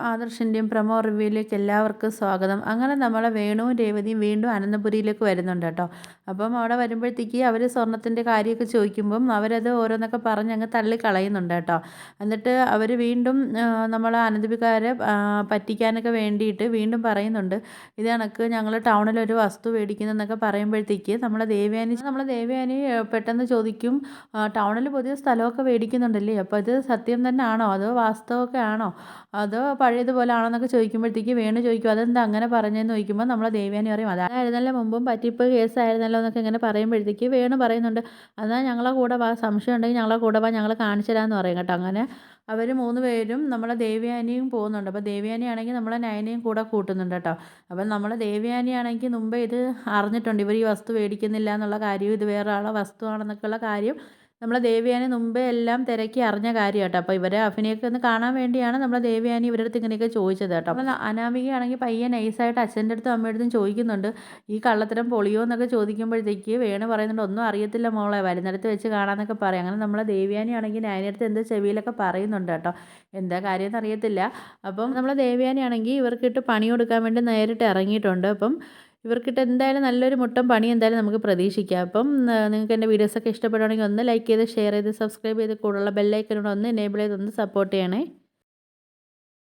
ആദർശിൻ്റെയും promo റിവ്യൂയിലേക്ക് എല്ലാവർക്കും സ്വാഗതം. അങ്ങനെ നമ്മളെ വേണുവും രേവതിയും വീണ്ടും അനന്തപുരിയിലേക്ക് വരുന്നുണ്ട് കേട്ടോ. അപ്പം അവിടെ വരുമ്പോഴത്തേക്ക് അവർ സ്വർണത്തിൻ്റെ കാര്യമൊക്കെ ചോദിക്കുമ്പം അവരത് ഓരോന്നൊക്കെ പറഞ്ഞ് അങ്ങ് തള്ളിക്കളയുന്നുണ്ട് കേട്ടോ. എന്നിട്ട് അവർ വീണ്ടും നമ്മളെ അനന്തപുരിക്കാരെ പറ്റിക്കാനൊക്കെ വേണ്ടിയിട്ട് വീണ്ടും പറയുന്നുണ്ട്, ഇത് കണക്ക് ഞങ്ങൾ ടൗണിലൊരു വസ്തു മേടിക്കുന്നതെന്നൊക്കെ പറയുമ്പോഴത്തേക്ക് നമ്മളെ ദേവയാനി പെട്ടെന്ന് ചോദിക്കും, ടൗണിൽ പുതിയ സ്ഥലമൊക്കെ മേടിക്കുന്നുണ്ടല്ലേ, അപ്പോൾ ഇത് സത്യം തന്നെ ആണോ അതോ വാസ്തവമൊക്കെ ആണോ അതോ പഴയതുപോലെ ആണോ എന്നൊക്കെ ചോദിക്കുമ്പോഴത്തേക്ക് വേണു ചോദിക്കും, അതെന്താ അങ്ങനെ പറഞ്ഞതെന്ന് ചോദിക്കുമ്പോൾ നമ്മളെ ദേവയാനി പറയും, അതായിരുന്നല്ലോ മുമ്പും പറ്റിപ്പ് കേസായിരുന്നല്ലോ എന്നൊക്കെ ഇങ്ങനെ പറയുമ്പോഴത്തേക്ക് വേണു പറയുന്നുണ്ട്, എന്നാൽ ഞങ്ങളെ കൂടെ വാ, സംശയം ഉണ്ടെങ്കിൽ ഞങ്ങളെ കൂടെ വാ, ഞങ്ങൾ കാണിച്ചു തരാമെന്ന് പറയും കേട്ടോ. അങ്ങനെ അവർ 3 പേരും നമ്മളെ ദേവയാനിയും പോകുന്നുണ്ട്. അപ്പോൾ ദേവയാനിയാണെങ്കിൽ നമ്മളെ നയനയും കൂടെ കൂട്ടുന്നുണ്ട് കേട്ടോ. അപ്പം നമ്മളെ ദേവയാനിയാണെങ്കിൽ മുമ്പേ ഇത് അറിഞ്ഞിട്ടുണ്ട്, ഇവർ ഈ വസ്തു മേടിക്കുന്നില്ല എന്നുള്ള കാര്യവും ഇത് വേറെ ആളെ വസ്തുവാണെന്നൊക്കെയുള്ള കാര്യം നമ്മളെ ദേവയാനി മുമ്പേ എല്ലാം തിരക്കി അറിഞ്ഞ കാര്യം കേട്ടോ. അപ്പോൾ ഇവരെ അഭിനയൊക്കെ ഒന്ന് കാണാൻ വേണ്ടിയാണ് നമ്മളെ ദേവയാനി ഇവരുടെ അടുത്ത് ഇങ്ങനെയൊക്കെ ചോദിച്ചത് കേട്ടോ. അപ്പോൾ അനാമികയാണെങ്കിൽ പയ്യെ നൈസായിട്ട് അച്ഛൻ്റെ അടുത്തും അമ്മയുടെ അടുത്തും ചോദിക്കുന്നുണ്ട്, ഈ കള്ളത്തരം പൊളിയോ എന്നൊക്കെ ചോദിക്കുമ്പോഴത്തേക്ക് വേണു പറയുന്നുണ്ട്, ഒന്നും അറിയത്തില്ല മോളെ, വരുന്നിടത്ത് വെച്ച് കാണാമെന്നൊക്കെ പറയും. അങ്ങനെ നമ്മളെ ദേവയാനി ആണെങ്കിൽ നയനടുത്ത് എന്തോ ചെവിയിലൊക്കെ പറയുന്നുണ്ട് കേട്ടോ, എന്താ കാര്യം എന്നറിയത്തില്ല. അപ്പം നമ്മളെ ദേവയാനി ആണെങ്കിൽ ഇവർക്കിട്ട് പണി കൊടുക്കാൻ വേണ്ടി നേരിട്ട് ഇറങ്ങിയിട്ടുണ്ട്. അപ്പം ഇവർക്കിട്ട് എന്തായാലും നല്ലൊരു മുട്ടൻ പണി എന്തായാലും നമുക്ക് പ്രതീക്ഷിക്കാം. അപ്പം നിങ്ങൾക്ക് എൻ്റെ വീഡിയോസൊക്കെ ഇഷ്ടപ്പെടുകയാണെങ്കിൽ ഒന്ന് ലൈക്ക് ചെയ്ത് ഷെയർ ചെയ്ത് സബ്സ്ക്രൈബ് ചെയ്ത് കൂടുള്ള ബെല്ലൈക്കനോട് ഒന്ന് എനേബിൾ ചെയ്ത് ഒന്ന് സപ്പോർട്ട് ചെയ്യണേ.